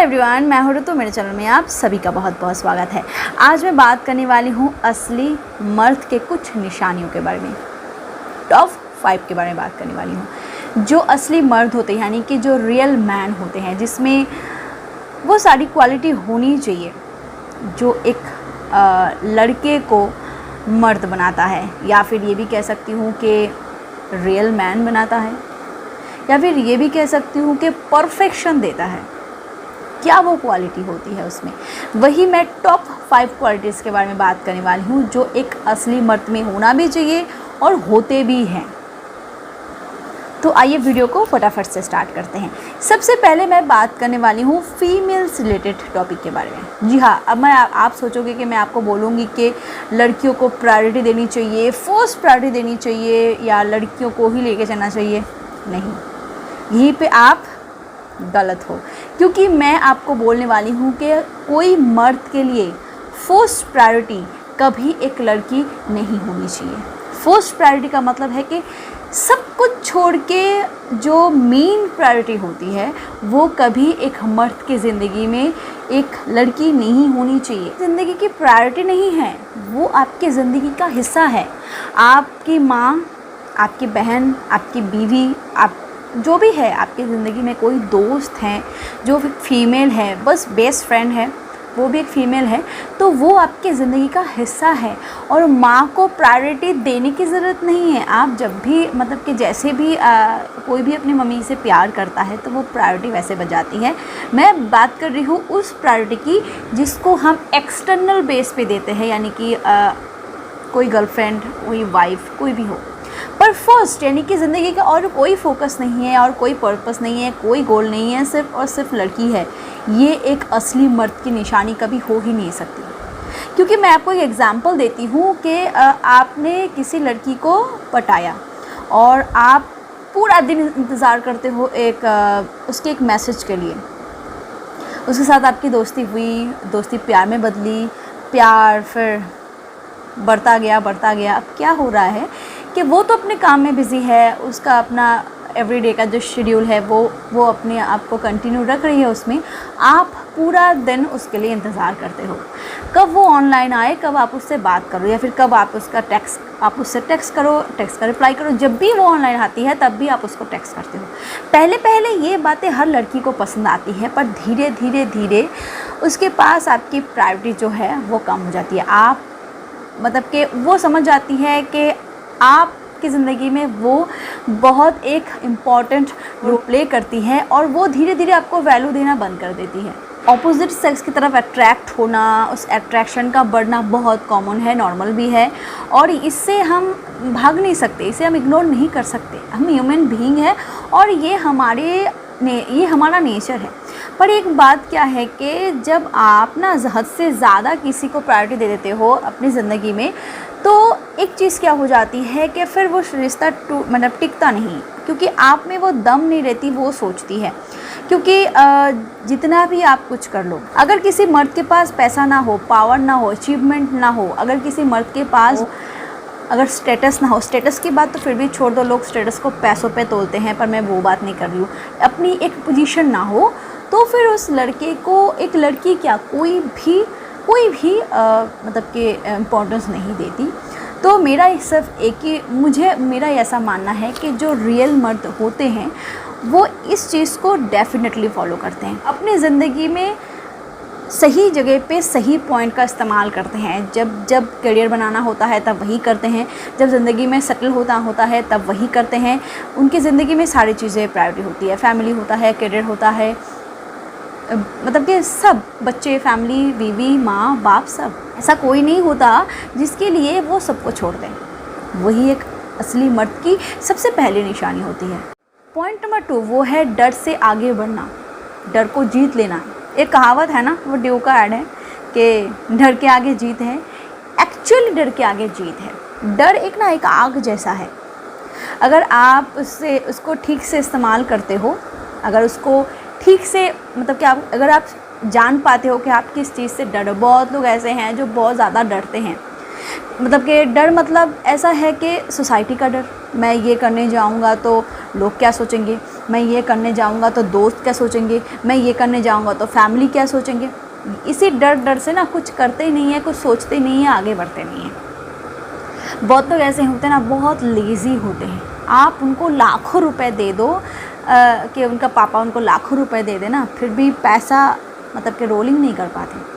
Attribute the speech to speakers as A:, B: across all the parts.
A: Everyone, मैं हूँ ऋतु। मेरे चैनल में आप सभी का बहुत बहुत स्वागत है। आज मैं बात करने वाली हूँ असली मर्द के कुछ निशानियों के बारे में, टॉप 5 के बारे में बात करने वाली हूँ। जो असली मर्द होते हैं, यानी कि जो रियल मैन होते हैं, जिसमें वो सारी क्वालिटी होनी चाहिए जो एक लड़के को मर्द बनाता है, या फिर ये भी कह सकती हूँ कि रियल मैन बनाता है, या फिर ये भी कह सकती हूँ कि परफेक्शन देता है। क्या वो क्वालिटी होती है उसमें, वही मैं टॉप 5 क्वालिटीज़ के बारे में बात करने वाली हूँ जो एक असली मर्द में होना भी चाहिए और होते भी हैं। तो आइए वीडियो को फटाफट से स्टार्ट करते हैं। सबसे पहले मैं बात करने वाली हूँ फीमेल्स रिलेटेड टॉपिक के बारे में। जी हाँ, अब आप सोचोगे कि मैं आपको बोलूँगी कि लड़कियों को प्रायोरिटी देनी चाहिए, फर्स्ट प्रायोरिटी देनी चाहिए, या लड़कियों को ही लेके चलना चाहिए। नहीं, यहीं पे आप गलत हो, क्योंकि मैं आपको बोलने वाली हूँ कि कोई मर्द के लिए फर्स्ट प्रायोरिटी कभी एक लड़की नहीं होनी चाहिए। फर्स्ट प्रायोरिटी का मतलब है कि सब कुछ छोड़ के जो मेन प्रायोरिटी होती है वो कभी एक मर्द की ज़िंदगी में एक लड़की नहीं होनी चाहिए। ज़िंदगी की प्रायोरिटी नहीं है, वो आपके ज़िंदगी का हिस्सा है। आपकी माँ, आपकी बहन, आपकी बीवी, आप जो भी है आपकी ज़िंदगी में, कोई दोस्त हैं जो फीमेल है, बस बेस्ट फ्रेंड है, वो भी एक फ़ीमेल है, तो वो आपकी ज़िंदगी का हिस्सा है। और माँ को प्रायोरिटी देने की ज़रूरत नहीं है। आप जब भी मतलब कि जैसे भी कोई भी अपनी मम्मी से प्यार करता है तो वो प्रायोरिटी वैसे बजाती है। मैं बात कर रही हूँ उस प्रायोरिटी की जिसको हम एक्सटर्नल बेस पे देते हैं, यानी कि कोई गर्लफ्रेंड, कोई वाइफ, कोई भी हो। पर फर्स्ट यानी कि ज़िंदगी का और कोई फोकस नहीं है और कोई पर्पस नहीं है, कोई गोल नहीं है, सिर्फ और सिर्फ लड़की है, ये एक असली मर्द की निशानी कभी हो ही नहीं सकती। क्योंकि मैं आपको एक एग्जांपल देती हूँ कि आपने किसी लड़की को पटाया और आप पूरा दिन इंतज़ार करते हो उसके एक मैसेज के लिए। उसके साथ आपकी दोस्ती हुई, दोस्ती प्यार में बदली, प्यार फिर बढ़ता गया। अब क्या हो रहा है कि वो तो अपने काम में बिज़ी है, उसका अपना एवरीडे का जो शेड्यूल है वो अपने आप को कंटिन्यू रख रही है उसमें। आप पूरा दिन उसके लिए इंतज़ार करते हो कब वो ऑनलाइन आए, कब आप उससे बात करो, या फिर कब आप उससे टेक्स्ट करो, टेक्स्ट का रिप्लाई करो। जब भी वो ऑनलाइन आती है तब भी आप उसको टेक्स्ट करते हो। पहले ये बातें हर लड़की को पसंद आती है, पर धीरे उसके पास आपकी प्रायोरिटी जो है वो कम हो जाती है। आप मतलब कि वो समझ जाती है कि आपकी ज़िंदगी में वो बहुत एक इम्पॉर्टेंट रोल प्ले करती है, और वो धीरे आपको वैल्यू देना बंद कर देती है। ऑपोजिट सेक्स की तरफ अट्रैक्ट होना, उस अट्रैक्शन का बढ़ना बहुत कॉमन है, नॉर्मल भी है, और इससे हम भाग नहीं सकते, इसे हम इग्नोर नहीं कर सकते। हम ह्यूमन बीइंग है और ये हमारा नेचर है। पर एक बात क्या है कि जब आप ना हद से ज़्यादा किसी को प्रायोरिटी दे देते हो अपनी ज़िंदगी में, तो एक चीज़ क्या हो जाती है कि फिर वो रिश्ता मतलब टिकता नहीं, क्योंकि आप में वो दम नहीं रहती, वो सोचती है। क्योंकि जितना भी आप कुछ कर लो, अगर किसी मर्द के पास पैसा ना हो, पावर ना हो, अचीवमेंट ना हो, अगर किसी मर्द के पास अगर स्टेटस ना हो, स्टेटस की बात तो फिर भी छोड़ दो, लोग स्टेटस को पैसों पे तोलते हैं, पर मैं वो बात नहीं कर रही हूँ। अपनी एक पोजीशन ना हो, तो फिर उस लड़के को एक लड़की क्या कोई भी मतलब कि इम्पोर्टेंस नहीं देती। तो मेरा सिर्फ मेरा ऐसा मानना है कि जो रियल मर्द होते हैं वो इस चीज़ को डेफिनेटली फॉलो करते हैं। अपनी ज़िंदगी में सही जगह पे सही पॉइंट का इस्तेमाल करते हैं। जब करियर बनाना होता है तब वही करते हैं, जब ज़िंदगी में सेटल होता है तब वही करते हैं। उनकी ज़िंदगी में सारी चीज़ें प्रायोरिटी होती है, फैमिली होता है, करियर होता है, मतलब कि सब, बच्चे, फैमिली, बीवी, माँ बाप, सब। ऐसा कोई नहीं होता जिसके लिए वो सबको छोड़ दें। वही एक असली मर्द की सबसे पहली निशानी होती है। पॉइंट नंबर 2 वो है डर से आगे बढ़ना, डर को जीत लेना। एक कहावत है ना, वो ड्यू का ऐड है कि डर के आगे जीत है। एक्चुअली डर के आगे जीत है। डर एक आग जैसा है। अगर आप उसको ठीक से इस्तेमाल करते हो, अगर उसको ठीक से मतलब कि अगर आप जान पाते हो कि आप किस चीज़ से डर। बहुत लोग ऐसे हैं जो बहुत ज़्यादा डरते हैं, मतलब कि डर मतलब ऐसा है कि सोसाइटी का डर, मैं ये करने जाऊंगा तो लोग क्या सोचेंगे, मैं ये करने जाऊँगा तो दोस्त क्या सोचेंगे, मैं ये करने जाऊँगा तो फैमिली क्या सोचेंगे। इसी डर से ना कुछ करते ही नहीं है, कुछ सोचते ही नहीं है, आगे बढ़ते नहीं हैं। बहुत लोग ऐसे होते हैं ना, बहुत लेज़ी होते हैं। आप उनको लाखों रुपए दे दो कि उनका पापा उनको लाखों रुपए दे देना, फिर भी पैसा मतलब कि रोलिंग नहीं कर पाते।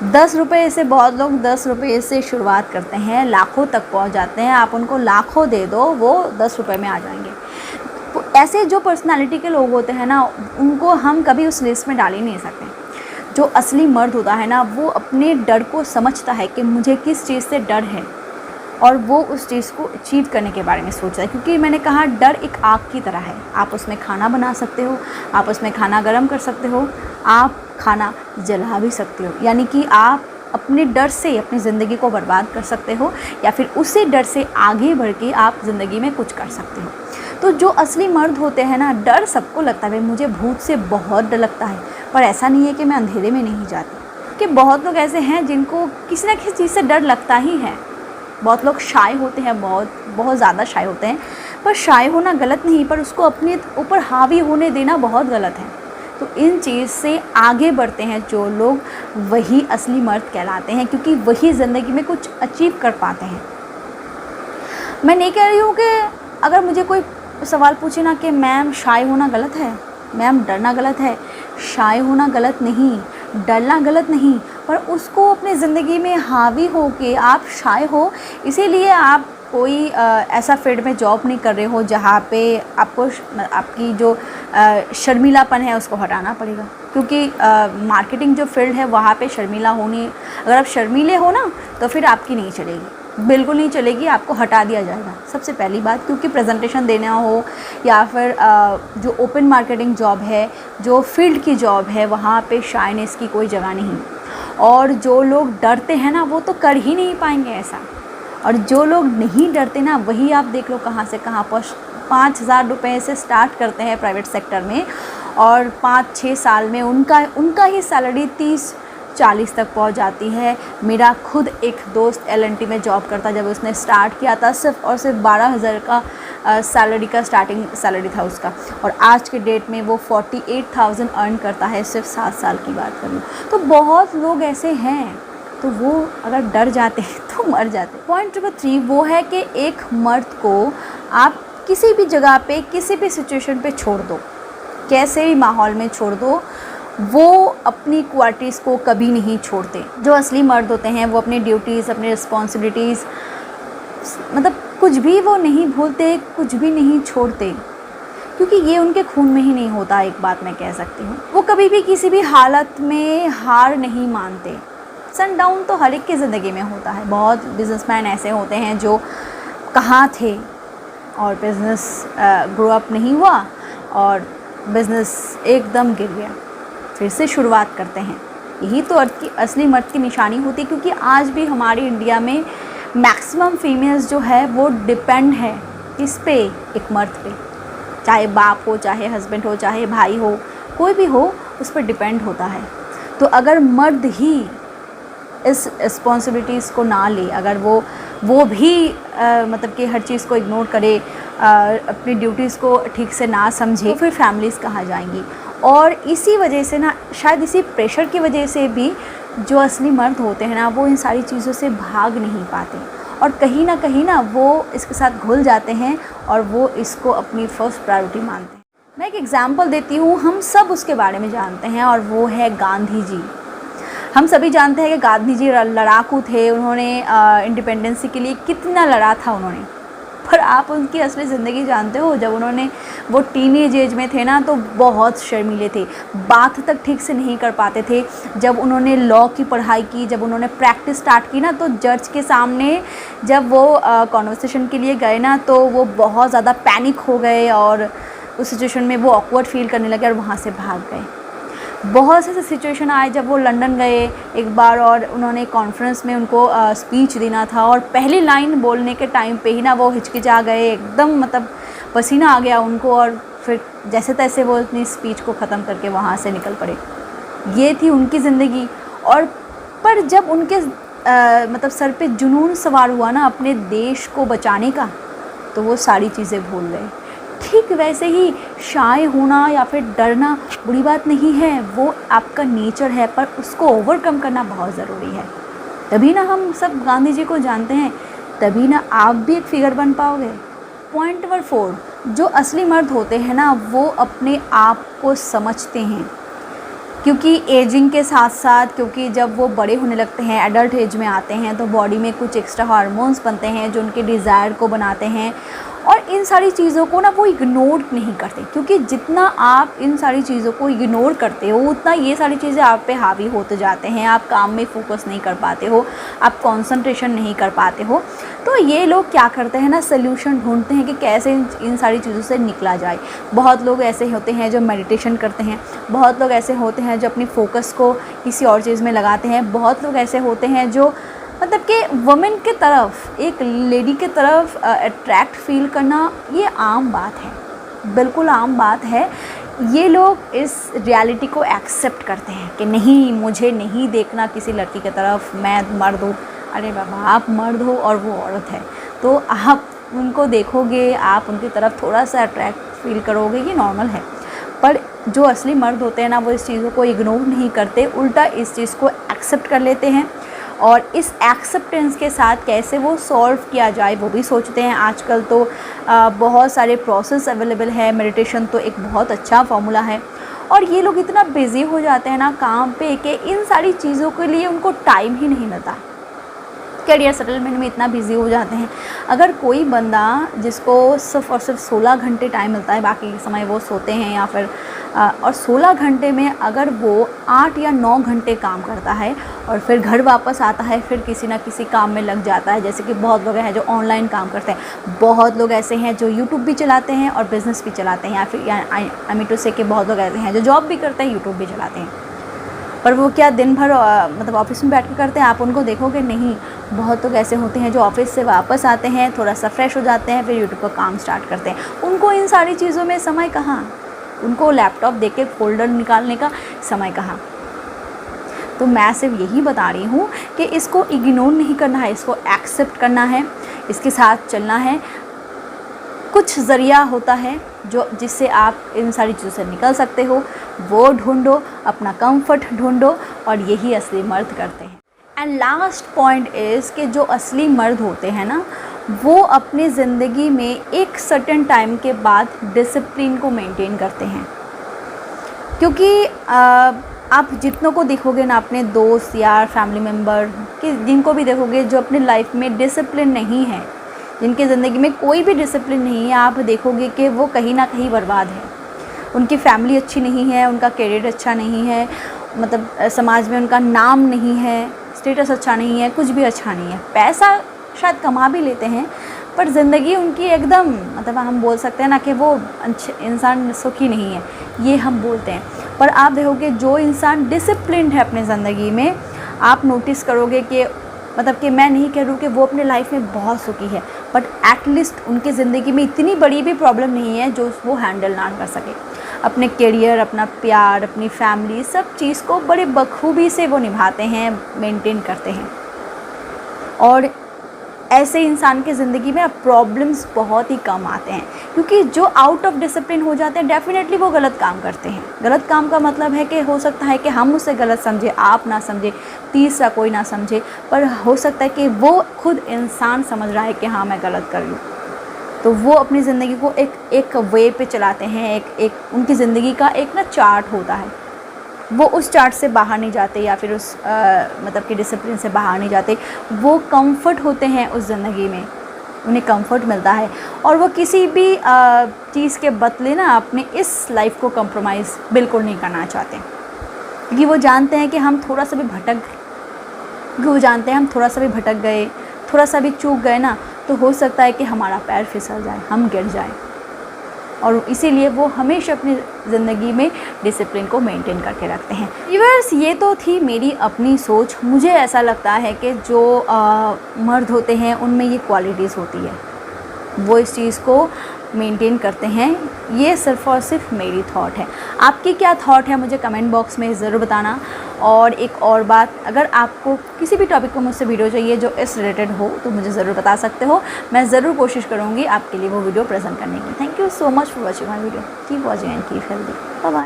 A: 10 रुपये से बहुत लोग 10 रुपये से शुरुआत करते हैं, लाखों तक पहुंच जाते हैं। आप उनको लाखों दे दो, वो 10 रुपये में आ जाएंगे। तो ऐसे जो पर्सनालिटी के लोग होते हैं ना, उनको हम कभी उस लिस्ट में डाल ही नहीं सकते। जो असली मर्द होता है ना, वो अपने डर को समझता है कि मुझे किस चीज़ से डर है, और वो उस चीज़ को अचीव करने के बारे में सोचता है। क्योंकि मैंने कहा, डर एक आग की तरह है। आप उसमें खाना बना सकते हो, आप उसमें खाना गर्म कर सकते हो, आप खाना जला भी सकते हो। यानी कि आप अपने डर से अपनी ज़िंदगी को बर्बाद कर सकते हो, या फिर उसी डर से आगे बढ़ के आप ज़िंदगी में कुछ कर सकते हो। तो जो असली मर्द होते हैं ना, डर सबको लगता है, मुझे भूत से बहुत डर लगता है, पर ऐसा नहीं है कि मैं अंधेरे में नहीं जाती। कि बहुत लोग ऐसे हैं जिनको किसी ना किसी चीज़ से डर लगता ही है। बहुत लोग शाय होते हैं, बहुत ज़्यादा शाय होते हैं, पर शाय होना गलत नहीं, पर उसको अपने ऊपर हावी होने देना बहुत गलत है। तो इन चीज़ से आगे बढ़ते हैं जो लोग, वही असली मर्द कहलाते हैं, क्योंकि वही ज़िंदगी में कुछ अचीव कर पाते हैं। मैं नहीं कह रही हूँ कि अगर मुझे कोई सवाल पूछे ना कि मैम शाय होना गलत है, मैम डरना गलत है, शाय होना गलत नहीं, डरना गलत नहीं, पर उसको अपनी ज़िंदगी में हावी हो के आप शाय हो, इसीलिए आप कोई ऐसा फील्ड में जॉब नहीं कर रहे हो जहाँ पे आपको आपकी जो शर्मीलापन है उसको हटाना पड़ेगा। क्योंकि मार्केटिंग जो फील्ड है वहाँ पे शर्मीला होनी, अगर आप शर्मीले हो ना, तो फिर आपकी नहीं चलेगी, बिल्कुल नहीं चलेगी, आपको हटा दिया जाएगा सबसे पहली बात। क्योंकि प्रेजेंटेशन देना हो या फिर जो ओपन मार्केटिंग जॉब है, जो फील्ड की जॉब है, वहाँ पे शाइनेस की कोई जगह नहीं। और जो लोग डरते हैं ना, वो तो कर ही नहीं पाएंगे ऐसा। और जो लोग नहीं डरते ना, वही आप देख लो कहाँ से कहाँ पहुँच। 5,000 रुपये से स्टार्ट करते हैं प्राइवेट सेक्टर में, और 5-6 साल में उनका ही सैलरी 30-40 तक पहुंच जाती है। मेरा खुद एक दोस्त LNT में जॉब करता, जब उसने स्टार्ट किया था सिर्फ और सिर्फ 12,000 का सैलरी का स्टार्टिंग सैलरी था उसका, और आज के डेट में वो 48,000 अर्न करता है, सिर्फ 7 साल की बात करूँ तो। बहुत लोग ऐसे हैं, तो वो अगर डर जाते हैं तो मर जाते। पॉइंट नंबर 3 वो है कि एक मर्द को आप किसी भी जगह पे, किसी भी सिचुएशन पे छोड़ दो, कैसे भी माहौल में छोड़ दो, वो अपनी क्वालिटीज़ को कभी नहीं छोड़ते। जो असली मर्द होते हैं वो अपनी ड्यूटीज़, अपनी रिस्पॉन्सिबिलिटीज़, मतलब कुछ भी वो नहीं भूलते, कुछ भी नहीं छोड़ते, क्योंकि ये उनके खून में ही नहीं होता। एक बात मैं कह सकती हूँ, वो कभी भी किसी भी हालत में हार नहीं मानते। सनडाउन तो हर एक की ज़िंदगी में होता है। बहुत बिजनेसमैन ऐसे होते हैं जो कहाँ थे और बिज़नेस ग्रो अप नहीं हुआ और बिज़नेस एकदम गिर गया, फिर से शुरुआत करते हैं। यही तो असली मर्द की निशानी होती है। क्योंकि आज भी हमारी इंडिया में मैक्सिमम फीमेल्स जो है वो डिपेंड है किस पे, एक मर्द पे, चाहे बाप हो, चाहे हस्बैंड हो, चाहे भाई हो, कोई भी हो, उस पर डिपेंड होता है। तो अगर मर्द ही इस रिस्पॉन्सिबिलिटीज़ को ना ले, अगर वो भी मतलब कि हर चीज़ को इग्नोर करे, अपनी ड्यूटीज़ को ठीक से ना समझे, तो फिर फैमिलीज़ कहाँ जाएंगी। और इसी वजह से ना, शायद इसी प्रेशर की वजह से भी जो असली मर्द होते हैं ना, वो इन सारी चीज़ों से भाग नहीं पाते, और कहीं ना वो इसके साथ घुल जाते हैं और वो इसको अपनी फ़र्स्ट प्रायोरिटी मानते हैं। मैं एक एग्ज़ाम्पल देती हूँ, हम सब उसके बारे में जानते हैं, और वो है गांधी जी। हम सभी जानते हैं कि गांधी जी लड़ाकू थे। उन्होंने इंडिपेंडेंसी के लिए कितना लड़ा था उन्होंने। पर आप उनकी असली ज़िंदगी जानते हो? जब उन्होंने वो टीनेज एज में थे ना, तो बहुत शर्मीले थे, बात तक ठीक से नहीं कर पाते थे। जब उन्होंने लॉ की पढ़ाई की, जब उन्होंने प्रैक्टिस स्टार्ट की ना, तो जज के सामने जब वो कॉन्वर्सेशन के लिए गए ना, तो वो बहुत ज़्यादा पैनिक हो गए, और उस सिचुएशन में वो ऑकवर्ड फील करने लगे और वहाँ से भाग गए। बहुत से सिचुएशन आए जब वो लंदन गए एक बार, और उन्होंने कॉन्फ्रेंस में उनको स्पीच देना था, और पहली लाइन बोलने के टाइम पे ही ना वो हिचकिचा गए, एकदम मतलब पसीना आ गया उनको, और फिर जैसे तैसे वो अपनी स्पीच को ख़त्म करके वहाँ से निकल पड़े। ये थी उनकी ज़िंदगी। और पर जब उनके मतलब सर पे जुनून सवार हुआ ना अपने देश को बचाने का, तो वो सारी चीज़ें भूल गए। ठीक वैसे ही शाय होना या फिर डरना बुरी बात नहीं है, वो आपका नेचर है, पर उसको ओवरकम करना बहुत ज़रूरी है। तभी ना हम सब गांधी जी को जानते हैं, तभी ना आप भी एक फिगर बन पाओगे। पॉइंट नंबर 4, जो असली मर्द होते हैं ना, वो अपने आप को समझते हैं। क्योंकि एजिंग के साथ साथ, क्योंकि जब वो बड़े होने लगते हैं, एडल्ट एज में आते हैं, तो बॉडी में कुछ एक्स्ट्रा हार्मोन्स बनते हैं जो उनके डिज़ायर को बनाते हैं, और इन सारी चीज़ों को ना वो इग्नोर नहीं करते। क्योंकि जितना आप इन सारी चीज़ों को इग्नोर करते हो, उतना ये सारी चीज़ें आप पे हावी होते जाते हैं। आप काम में फोकस नहीं कर पाते हो, आप कंसंट्रेशन नहीं कर पाते हो। तो ये लोग क्या करते हैं ना, सल्यूशन ढूंढते हैं कि कैसे इन सारी चीज़ों से निकला जाए। बहुत लोग ऐसे होते हैं जो मेडिटेशन करते हैं, बहुत लोग ऐसे होते हैं जो अपनी फोकस को किसी और चीज़ में लगाते हैं, बहुत लोग ऐसे होते हैं जो मतलब कि वुमेन के तरफ, एक लेडी के तरफ अट्रैक्ट फील करना, ये आम बात है, बिल्कुल आम बात है। ये लोग इस रियलिटी को एक्सेप्ट करते हैं कि नहीं, मुझे नहीं देखना किसी लड़की की तरफ, मैं मर्द हूँ। अरे बाबा, आप मर्द हो और वो औरत है, तो आप उनको देखोगे, आप उनकी तरफ थोड़ा सा अट्रैक्ट फील करोगे, ये नॉर्मल है। पर जो असली मर्द होते हैं ना, वो इस चीज़ों को इग्नोर नहीं करते, उल्टा इस चीज़ को एक्सेप्ट कर लेते हैं, और इस एक्सेप्टेंस के साथ कैसे वो सॉल्व किया जाए वो भी सोचते हैं। आजकल तो बहुत सारे प्रोसेस अवेलेबल है, मेडिटेशन तो एक बहुत अच्छा फार्मूला है। और ये लोग इतना बिज़ी हो जाते हैं ना काम पे कि इन सारी चीज़ों के लिए उनको टाइम ही नहीं मिलता। करियर सेटलमेंट में इतना बिज़ी हो जाते हैं। अगर कोई बंदा जिसको सिर्फ़ और सिर्फ 16 घंटे टाइम मिलता है, बाकी समय वो सोते हैं या फिर और 16 घंटे में अगर वो 8 या 9 घंटे काम करता है और फिर घर वापस आता है, फिर किसी ना किसी काम में लग जाता है। जैसे कि बहुत लोग हैं जो ऑनलाइन काम करते हैं, बहुत लोग ऐसे हैं जो यूट्यूब भी चलाते हैं और बिज़नेस भी चलाते हैं, या फिर आई मीन टू से कि बहुत लोग ऐसे हैं जो जॉब भी करते हैं, यूट्यूब भी चलाते हैं। पर वो क्या दिन भर मतलब ऑफिस में बैठ के करते हैं, आप उनको देखोगे नहीं। बहुत लोग ऐसे होते हैं जो ऑफिस से वापस आते हैं, थोड़ा सा फ्रेश हो जाते हैं, फिर यूट्यूब का काम स्टार्ट करते हैं। उनको इन सारी चीज़ों में समय कहाँ, उनको लैपटॉप देख के फोल्डर निकालने का समय कहाँ। तो मैं सिर्फ यही बता रही हूँ कि इसको इग्नोर नहीं करना है, इसको एक्सेप्ट करना है, इसके साथ चलना है। कुछ ज़रिया होता है जो जिससे आप इन सारी चीज़ों से निकल सकते हो, वो ढूंढो, अपना कंफर्ट ढूंढो, और यही असली मर्द करते हैं। एंड लास्ट पॉइंट इज़ कि जो असली मर्द होते हैं ना, वो अपनी ज़िंदगी में एक सर्टेन टाइम के बाद डिसिप्लिन को मेंटेन करते हैं। क्योंकि आप जितनों को देखोगे ना, अपने दोस्त यार फैमिली मेम्बर कि जिनको भी देखोगे जो अपनी लाइफ में डिसिप्लिन नहीं है, जिनकी ज़िंदगी में कोई भी डिसिप्लिन नहीं है, आप देखोगे कि वो कहीं ना कहीं बर्बाद है। उनकी फैमिली अच्छी नहीं है, उनका करियर अच्छा नहीं है, मतलब समाज में उनका नाम नहीं है, स्टेटस अच्छा नहीं है, कुछ भी अच्छा नहीं है। पैसा शायद कमा भी लेते हैं, पर ज़िंदगी उनकी एकदम, मतलब हम बोल सकते हैं ना कि वो इंसान सुखी नहीं है, ये हम बोलते हैं। पर आप देखोगे जो इंसान डिसिप्लिन्ड है अपनी ज़िंदगी में, आप नोटिस करोगे कि मतलब कि मैं नहीं कह रही हूँ कि वो अपने लाइफ में बहुत सुखी है, बट एटलीस्ट उनकी ज़िंदगी में इतनी बड़ी भी प्रॉब्लम नहीं है जो वो हैंडल ना कर सके। अपने करियर, अपना प्यार, अपनी फैमिली, सब चीज़ को बड़े बखूबी से वो निभाते हैं, मेंटेन करते हैं। और ऐसे इंसान की ज़िंदगी में प्रॉब्लम्स बहुत ही कम आते हैं, क्योंकि जो आउट ऑफ डिसिप्लिन हो जाते हैं डेफिनेटली वो गलत काम करते हैं। गलत काम का मतलब है कि हो सकता है कि हम उसे गलत समझे, आप ना समझे, तीसरा कोई ना समझे, पर हो सकता है कि वो खुद इंसान समझ रहा है कि हाँ मैं गलत कर रही हूँ। तो वो अपनी ज़िंदगी को एक वे पे चलाते हैं, एक उनकी ज़िंदगी का एक ना चार्ट होता है, वो उस चार्ट से बाहर नहीं जाते, या फिर उस मतलब कि डिसिप्लिन से बाहर नहीं जाते। वो कंफर्ट होते हैं उस ज़िंदगी में, उन्हें कंफर्ट मिलता है, और वो किसी भी चीज़ के बदले ना अपने इस लाइफ को कंप्रोमाइज़ बिल्कुल नहीं करना चाहते, क्योंकि वो जानते हैं कि हम थोड़ा सा भी भटक गए, थोड़ा सा भी चूक गए ना, तो हो सकता है कि हमारा पैर फिसल जाए, हम गिर जाए। और इसीलिए वो हमेशा अपनी ज़िंदगी में डिसिप्लिन को मेंटेन करके रखते हैं। व्यूअर्स, ये तो थी मेरी अपनी सोच। मुझे ऐसा लगता है कि जो मर्द होते हैं उनमें ये क्वालिटीज़ होती है, वो इस चीज़ को मेंटेन करते हैं ये सिर्फ़ और सिर्फ मेरी थॉट है। आपकी क्या थॉट है मुझे कमेंट बॉक्स में ज़रूर बताना। और एक और बात, अगर आपको किसी भी टॉपिक को मुझसे वीडियो चाहिए जो इस रिलेटेड हो तो मुझे ज़रूर बता सकते हो। मैं ज़रूर कोशिश करूँगी आपके लिए वो वीडियो प्रेजेंट करने की। Thank you so much for watching my video. Keep watching and keep healthy. Bye bye.